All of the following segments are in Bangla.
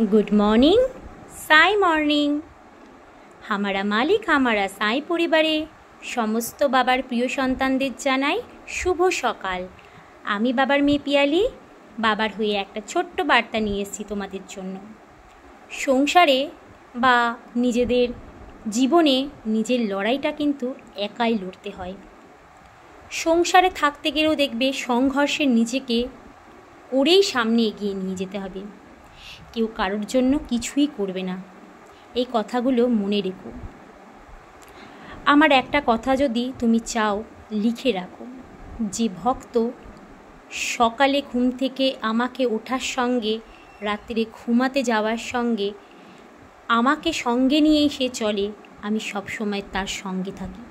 गुड मॉर्निंग साई मॉर्निंग हमारा मालिक हमारा साई परिवारे समस्त बाबार प्रिय सन्तानदेर जानाई शुभ सकाल। आमी बाबार मेये पियाली बाबार हुए एक छोट्ट बार्ता निये एसेछि तोमादेर जोन्नो। संसारे बा निजेदेर जीवने निजेर लड़ाईटा किन्तु एकाई लड़ते हय। संसारे थाकते गेलेও देखबे संघर्षे निजेके करेई सामने एगिয়ে নিয়ে যেতে হবে। কেউ কারোর জন্য কিছুই করবে না, এই কথাগুলো মনে রেখো। আমার একটা কথা যদি তুমি চাও লিখে রাখো, যে ভক্ত সকালে ঘুম থেকে আমাকে ওঠার সঙ্গে রাত্রে ঘুমাতে যাওয়ার সঙ্গে আমাকে সঙ্গে নিয়েই সে চলে, আমি সব সময় তার সঙ্গে থাকি।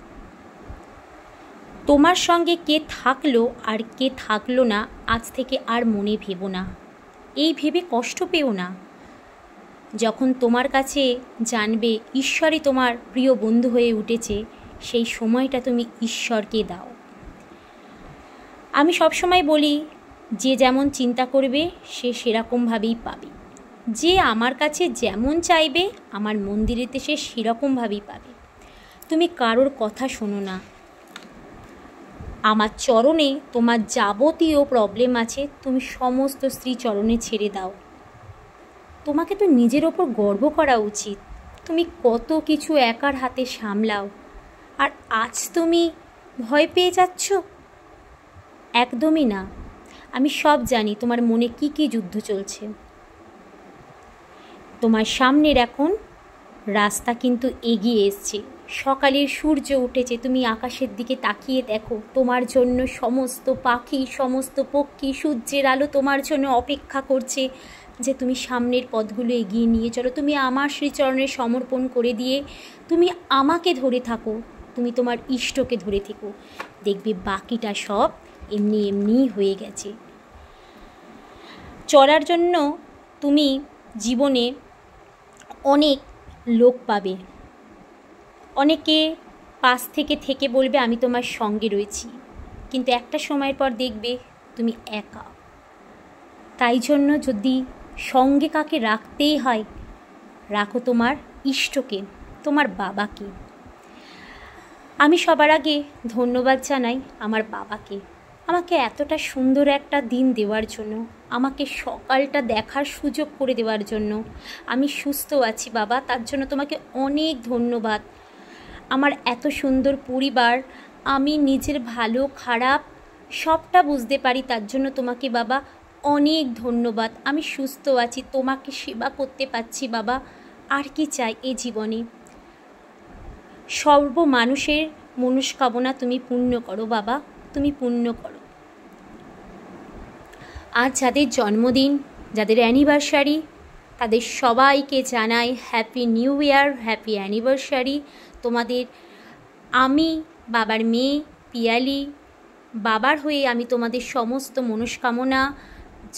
তোমার সঙ্গে কে থাকলো আর কে থাকলো না আজ থেকে আর মনে ভেবো না, এই ভেবে কষ্ট পেও না। যখন তোমার কাছে জানবে ঈশ্বরই তোমার প্রিয় বন্ধু হয়ে উঠেছে, সেই সময়টা তুমি ঈশ্বরকে দাও। আমি সব সময় বলি, যে যেমন চিন্তা করবে সে সেরকমভাবেই পাবে। যে আমার কাছে যেমন চাইবে আমার মন্দিরেতে সে সেরকমভাবেই পাবে। তুমি কারোর কথা শোনো না। আমার চরণে তোমার যাবতীয় প্রবলেম আছে, তুমি সমস্ত শ্রীচরণে ছেড়ে দাও। তোমাকে তো নিজের ওপর গর্ব করা উচিত। তুমি কত কিছু একার হাতে সামলাও, আর আজ তুমি ভয় পেয়ে যাচ্ছ? একদমই না। আমি সব জানি তোমার মনে কি কি যুদ্ধ চলছে। তোমার সামনের এখন রাস্তা কিন্তু এগিয়ে এসছে। সকালের সূর্য উঠেছে, তুমি আকাশের দিকে তাকিয়ে দেখো, তোমার জন্য সমস্ত পাখি সমস্ত পক্ষী সূর্যের আলো তোমার জন্য অপেক্ষা করছে যে তুমি সামনের পথগুলো এগিয়ে নিয়ে চলো। তুমি আমার শ্রীচরণে সমর্পণ করে দিয়ে তুমি আমাকে ধরে থাকো, তুমি তোমার ইষ্টকে ধরে থেকো, দেখবে বাকিটা সব এমনি এমনিই হয়ে গেছে। চলার জন্য তুমি জীবনে অনেক লোক পাবে, অনেকে পাশ থেকে থেকে বলবে আমি তোমার সঙ্গে রয়েছি, কিন্তু একটা সময়ের পর দেখবে তুমি একা। তাই জন্য যদি সঙ্গে কাকে রাখতেই হয়, রাখো তোমার ইষ্টকে, তোমার বাবাকে। আমি সবার আগে ধন্যবাদ জানাই আমার বাবাকে, আমাকে এতটা সুন্দর একটা দিন দেওয়ার জন্য, আমাকে সকালটা দেখার সুযোগ করে দেওয়ার জন্য। আমি সুস্থ আছি বাবা, তার জন্য তোমাকে অনেক ধন্যবাদ। আমার এত সুন্দর পরিবার, আমি নিজের ভালো খারাপ সবটা বুঝতে পারি, তার জন্য তোমাকে বাবা অনেক ধন্যবাদ। আমি সুস্থ আছি, তোমাকে সেবা করতে পারছি বাবা, আর কি চাই এই জীবনে। সর্ব মানুষের মনস্কামনা তুমি পূর্ণ করো বাবা, তুমি পূর্ণ করো। আজ যাদের জন্মদিন, যাদের অ্যানিভার্সারি, তাদের সবাইকে জানাই happy new year, happy anniversary. তোমাদের আমি বাবার মেয়ে পিয়ালি, বাবার হয়ে আমি তোমাদের সমস্ত মনস্কামনা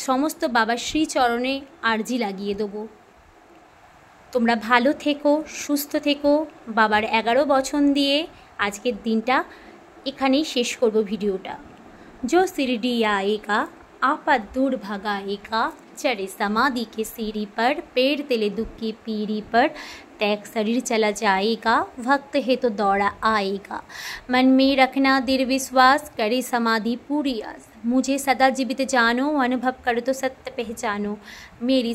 সমস্ত বাবার শ্রীচরণে আর্জি লাগিয়ে দেবো। তোমরা ভালো থেকো, সুস্থ থেকো। বাবার 11 বচন দিয়ে আজকের দিনটা এখানেই শেষ করব ভিডিওটা। जो शिरडी आएगा आपद दूर भगाएगा, चढ़े समाधि के सीढ़ी पर, पेड़ तले दुख की पीढ़ी पर, तैग शरीर चला जाएगा, भक्त है तो दौड़ा आएगा। मन में रखना दृढ़ विश्वास, करे समाधि पूरी आस, मुझे सदा जीवित जानो, अनुभव करो तो सत्य पहचानो। मेरी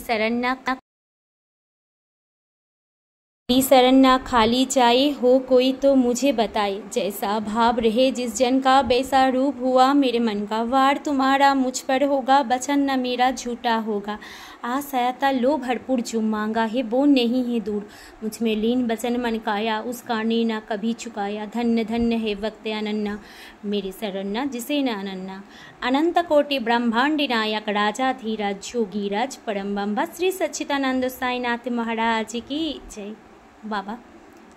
शरण ना खाली जाए, हो कोई तो मुझे बताए, जैसा भाव रहे जिस जन का वैसा रूप हुआ मेरे मन का। वार तुम्हारा मुझ पर होगा, बचन न मेरा झूठा होगा। आशयता लो भरपूर जो मांगा है वो नहीं है दूर, मुझ में लीन बचन मन काया, उसका ने ना कभी चुकाया। धन्य धन्य है वक्त अनन्ना, मेरी शरणना जिसे न अनन्ना। अनंत कोटि ब्रह्मांड नायक राजा धीराज जोगीराज परम बम्बा श्री सच्चिदानंद साईनाथ महाराज की जय। বাবা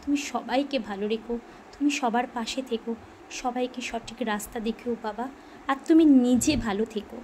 তুমি সবাইকে ভালো রেখো, তুমি সবার পাশে থেকো, সবাইকে সঠিক রাস্তা দেখিও বাবা, আর তুমি নিজে ভালো থেকো।